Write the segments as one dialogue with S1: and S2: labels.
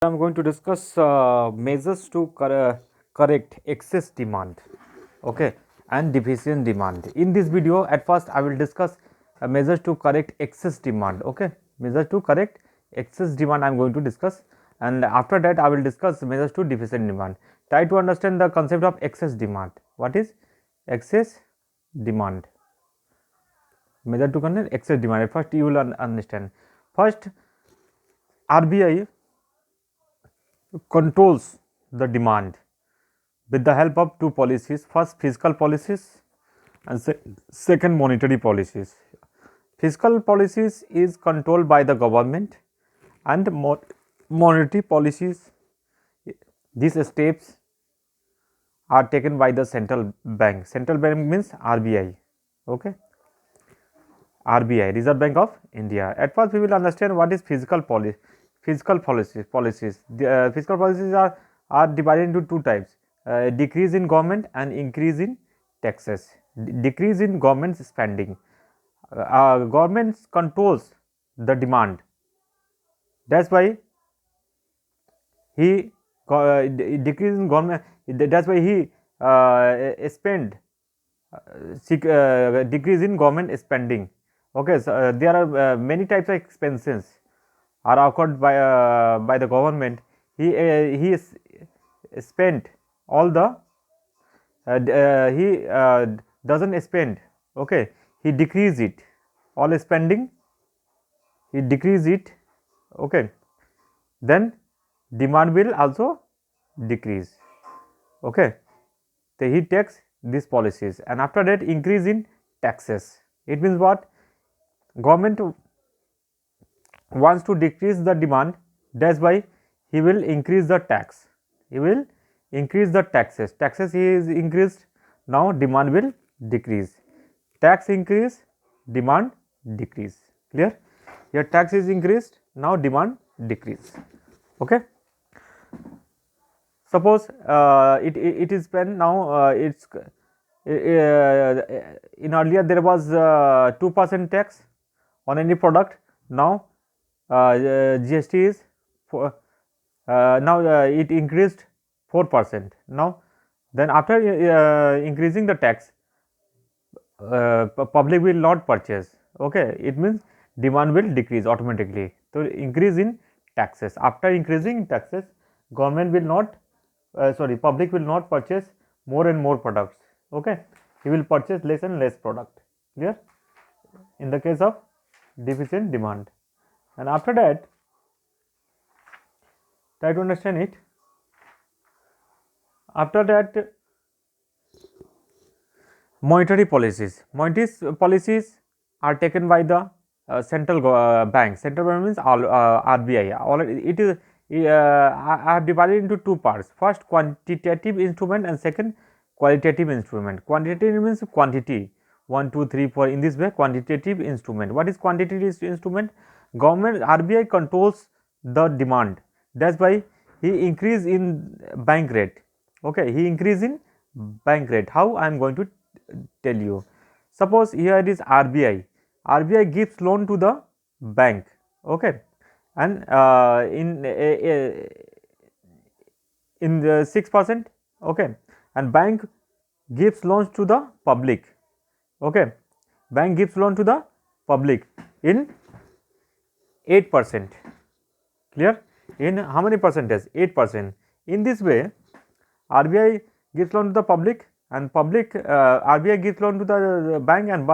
S1: I'm going to discuss measures to correct excess demand, okay, and deficient demand. In this video, at first I will discuss measures to correct excess demand, okay, measures to correct excess demand I am going to discuss, and after that I will discuss measures to deficient demand. Try to understand the concept of excess demand. What is excess demand? Measure to correct excess demand. At first you will understand. First, RBI controls the demand with the help of two policies. First, fiscal policies, and second, monetary policies. Fiscal policies is controlled by the government, and monetary policies, these steps are taken by the central bank. Central bank means RBI, okay. RBI, Reserve Bank of India. At first, we will understand what is fiscal policy. Fiscal policies. The fiscal policies are divided into two types: decrease in government and increase in taxes. Decrease in government spending. Government controls the demand. That's why he decrease in government. That's why he spend decrease in government spending. Okay, so there are many types of expenses are occurred by the government. He is spent all the he doesn't spend. Okay, he decrease it all spending. He decrease it. Okay, then demand will also decrease. Okay, so he takes these policies, and after that increase in taxes. It means what? Government wants to decrease the demand, that's why he will increase the tax. He will increase the taxes. Taxes is increased, now demand will decrease. Tax increase, demand decrease. Clear? Your tax is increased, now demand decrease. Okay. Suppose it is spent now. In earlier there was 2% tax on any product. Now GST is for now it increased 4%. Now then after increasing the tax, public will not purchase. Okay, it means demand will decrease automatically. So increase in taxes. After increasing taxes, government will not public will not purchase more and more products. Okay, he will purchase less and less product. Clear? In the case of deficient demand. And after that, try to understand it. After that, monetary policies. Monetary policies are taken by the central bank. Central bank means RBI. It is I have divided into two parts. First, quantitative instrument, and second, qualitative instrument. Quantitative means quantity, 1, 2, 3, 4. In this way, quantitative instrument. What is quantitative instrument? Government RBI controls the demand. That's why he increase in bank rate. Okay, he increase in bank rate. How? I am going to tell you. Suppose here it is RBI. RBI gives loan to the bank. Okay, and in the 6%. Okay, and bank gives loans to the public. Okay, bank gives loan to the public in 8%. Clear? In how many percentage? 8%. In this way, RBI gives loan to the public, and public RBI gives loan to the bank, and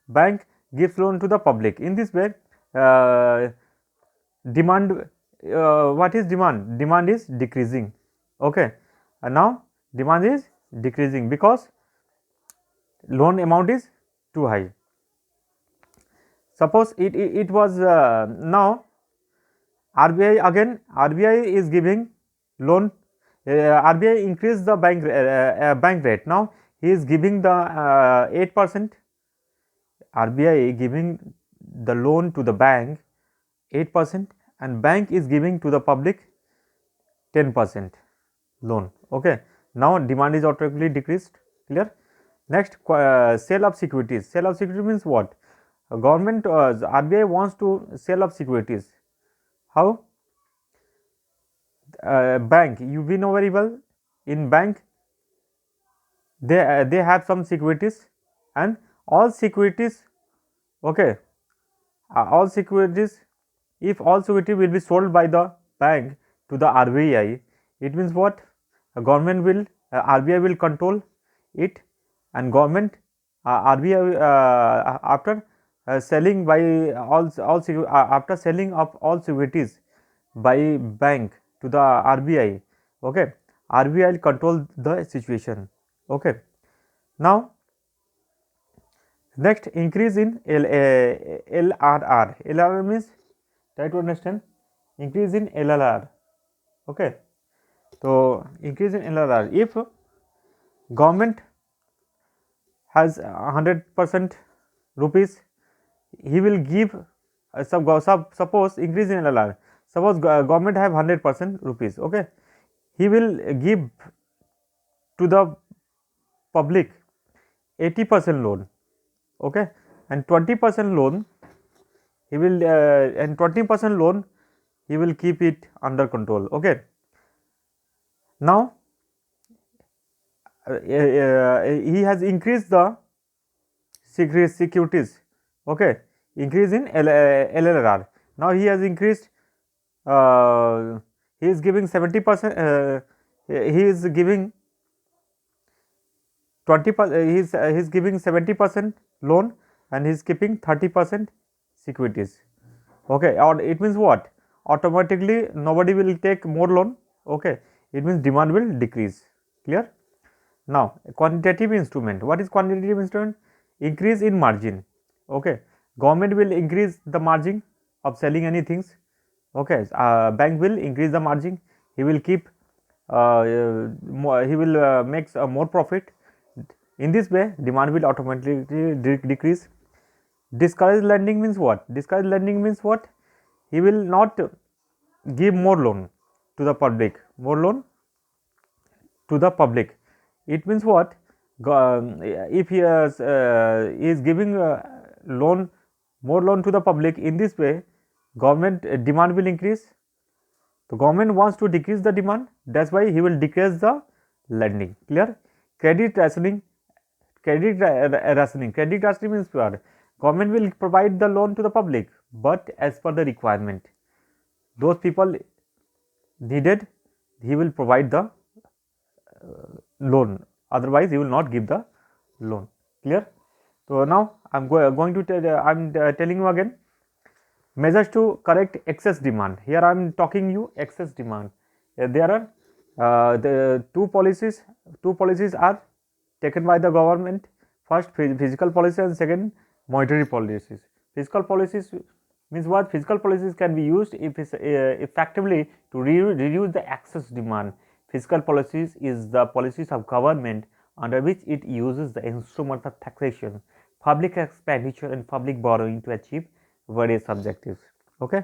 S1: bank gives loan to the public. In this way, demand, what is demand? Demand is decreasing. Okay, and now demand is decreasing because loan amount is too high. Suppose it was now RBI again, RBI is giving loan. RBI increased the bank rate. Now he is giving the 8%. RBI giving the loan to the bank 8%, and bank is giving to the public 10% loan. Okay, now demand is automatically decreased. Clear? Next, sale of securities. Sale of securities means what? Government RBI wants to sell of securities. How? bank, we know very well, in bank they have some securities, and all securities, okay, all securities, if all security will be sold by the bank to the RBI, it means what? Government will, RBI will control it, and government, RBI, after selling by after selling of all securities by bank to the RBI, okay, RBI will control the situation, okay. Now next, increase in LRR. LRR means, try to understand, increase in LRR, okay. So increase in LRR, if government has 100% rupees, he will give, suppose increase in LRR, suppose government have 100% rupees, okay, he will give to the public 80% loan, okay, and 20% loan he will, and 20% loan he will keep it under control, okay. Now he has increased the securities, okay, increase in LRR. Now he has increased, he is giving 70%, he is giving 20%, he is giving 70% loan, and he is keeping 30% securities, okay. Or it means what? Automatically nobody will take more loan, okay, it means demand will decrease, clear. Now quantitative instrument, what is quantitative instrument? Increase in margin, okay, government will increase the margin of selling any things, okay, bank will increase the margin, he will keep, he will make more profit. In this way demand will automatically decrease. Discourage lending means what? Discourage lending means what? He will not give more loan to the public, more loan to the public. It means what? If he is giving loan, more loan to the public, in this way government demand will increase. The government wants to decrease the demand, that's why he will decrease the lending, clear. Credit rationing, credit rationing, credit rationing means what? Government will provide the loan to the public, but as per the requirement, those people needed, he will provide the loan, otherwise he will not give the loan, clear. So now I'm going to tell, I'm telling you again, measures to correct excess demand. Here I am talking you excess demand. There are the two policies are taken by the government. First physical policy, and second monetary policies. Physical policies means what? Physical policies can be used if effectively to reduce the excess demand. Fiscal policies is the policies of government under which it uses the instrument of taxation, public expenditure and public borrowing to achieve various objectives, okay,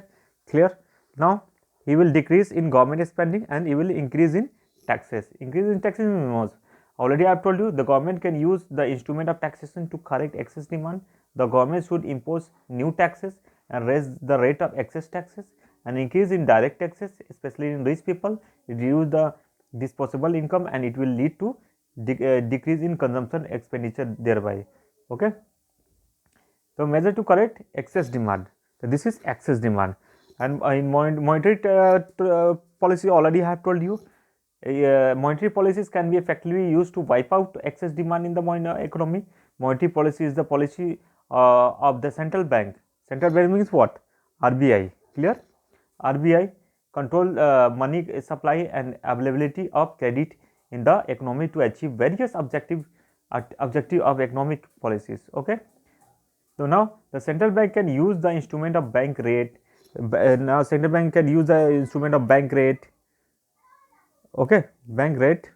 S1: clear. Now he will decrease in government spending and he will increase in taxes. Increase in taxes means, already I have told you, the government can use the instrument of taxation to correct excess demand. The government should impose new taxes and raise the rate of excess taxes, and increase in direct taxes, especially in rich people, reduce the disposable income, and it will lead to decrease in consumption expenditure thereby, okay. So measure to correct excess demand. So this is excess demand, and in monetary policy, already I have told you, monetary policies can be effectively used to wipe out excess demand in the economy. Monetary policy is the policy of the central bank. Central bank means what? RBI, clear. RBI control money supply and availability of credit in the economy to achieve various objective of economic policies, okay. So now the central bank can use the instrument of bank rate. Now central bank can use the instrument of bank rate, okay, bank rate,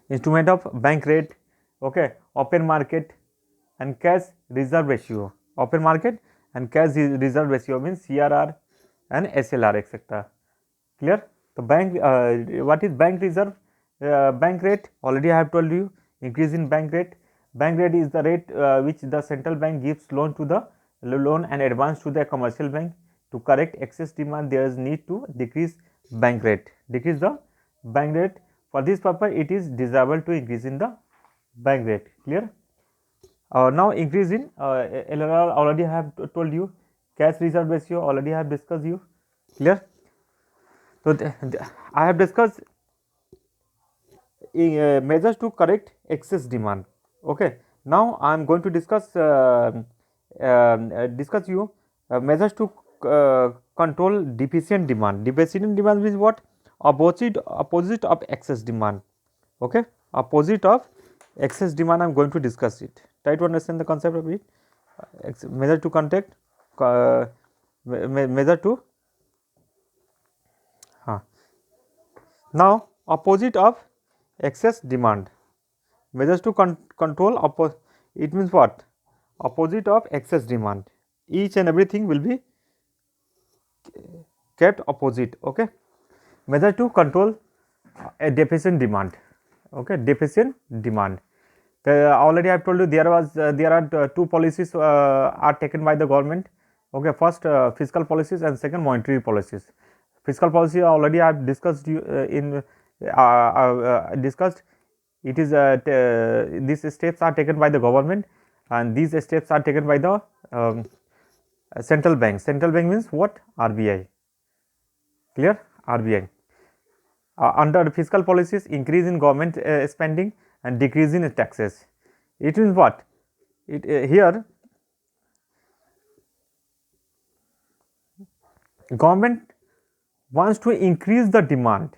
S1: instrument of bank rate, okay, open market and cash reserve ratio. Open market and cash reserve ratio means CRR and SLR, etc. Clear. So bank, what is bank reserve? Bank rate, already I have told you, increase in bank rate. Bank rate is the rate which the central bank gives loan to the loan and advance to the commercial bank. To correct excess demand, there is need to decrease bank rate. Decrease the bank rate. For this purpose, it is desirable to increase in the bank rate. Clear? Now increase in LRR already I have told you. Cash reserve ratio already I have discussed you. Clear? So I have discussed measures to correct excess demand. Okay. Now I am going to discuss you measures to control deficient demand. Deficient demand means what? Opposite of excess demand. Okay. Opposite of excess demand I am going to discuss it. Try to understand the concept of it. Measure to contact measure to now opposite of excess demand. Measures to control it means what? Opposite of excess demand. Each and everything will be kept opposite. Okay. Measure to control a deficient demand. Okay. Deficient demand. Already I have told you there are two policies are taken by the government. Okay. First fiscal policies and second monetary policies. Fiscal policy already I have discussed discussed. It is these steps are taken by the government, and these steps are taken by the central bank. Central bank means what? RBI. Clear? RBI. Under fiscal policies, increase in government spending and decrease in taxes. It means what? Here government wants to increase the demand.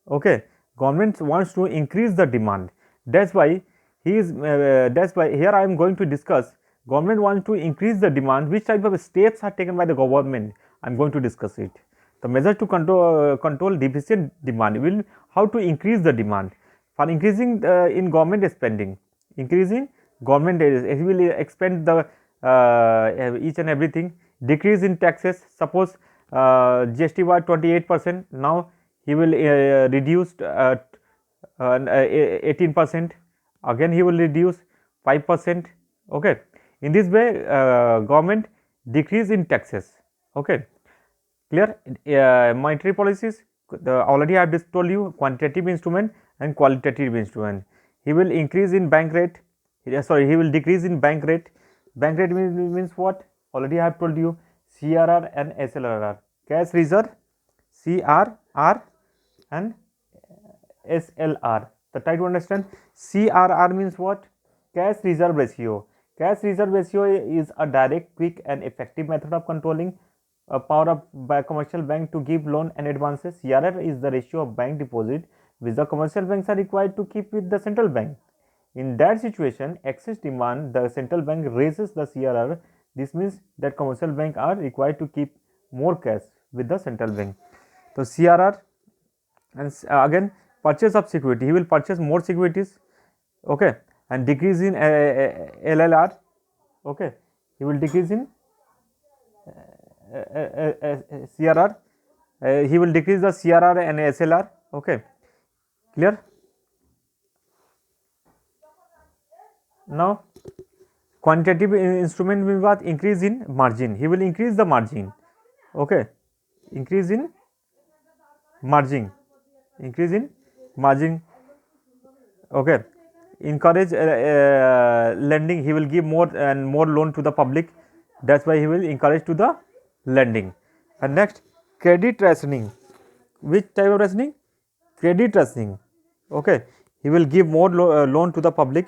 S1: Okay. Government wants to increase the demand. That's why that's why here I am going to discuss. Government wants to increase the demand. Which type of steps are taken by the government? I am going to discuss it. The measure to control deficient demand will how to increase the demand. For increasing in government spending, increasing government it will expend the each and everything. Decrease in taxes. Suppose GST was 28%. Now he will reduce 18%. Again he will reduce 5%. Okay. In this way government decrease in taxes. Okay. Clear? Monetary policies already I have just told you quantitative instrument and qualitative instrument. He will increase in bank rate. Sorry, he will decrease in bank rate. Bank rate means what? Already I have told you CRR and SLRR. Cash reserve, CRR and SLR. The try to understand. CRR means what? Cash reserve ratio. Cash reserve ratio is a direct, quick and effective method of controlling power of by commercial bank to give loan and advances. CRR is the ratio of bank deposit which the commercial banks are required to keep with the central bank. In that situation, excess demand, the central bank raises the CRR. This means that commercial bank are required to keep more cash with the central bank. So CRR and again purchase of security. He will purchase more securities. Okay, and decrease in LLR. Okay, he will decrease in CRR. He will decrease the CRR and SLR. Okay, clear? Now quantitative instrument means what? Increase in margin. He will increase the margin. Okay, increase in margin. Increase in margin. Okay, encourage lending. He will give more and more loan to the public. That's why he will encourage to the lending. And next, credit rationing. Which type of rationing? Credit rationing. Okay, he will give more loan to the public.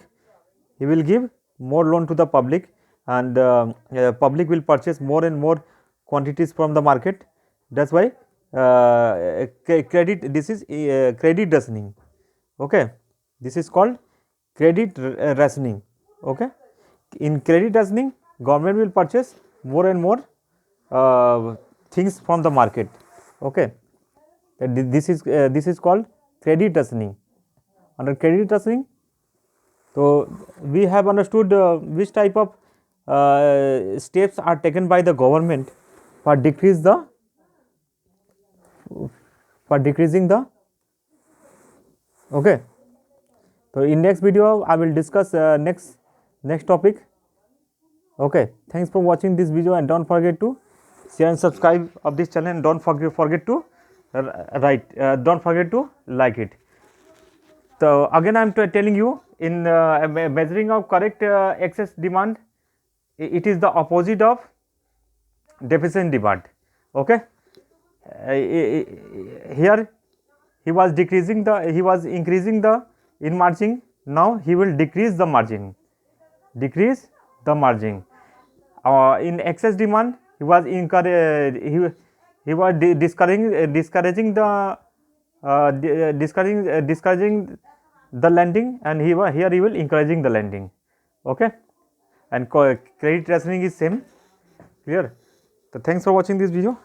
S1: He will give more loan to the public, and public will purchase more and more quantities from the market. That's why credit. This is credit rationing. Okay, this is called credit rationing. Okay, in credit rationing, government will purchase more and more things from the market. Okay, this is called credit rationing. Under credit rationing, so we have understood which type of steps are taken by the government for decreasing the. Okay. So in next video I will discuss next topic. Okay. Thanks for watching this video, and don't forget to share and subscribe of this channel, and don't forget to right, don't forget to like it. So again I am telling you, in measuring of correct excess demand, it is the opposite of deficient demand. Okay, here he was increasing the in margin, now he will decrease the margin, in excess demand he was he was discouraging the discouraging the lending, and here he will encouraging the lending. Okay, and credit rationing is same. Clear? So thanks for watching this video.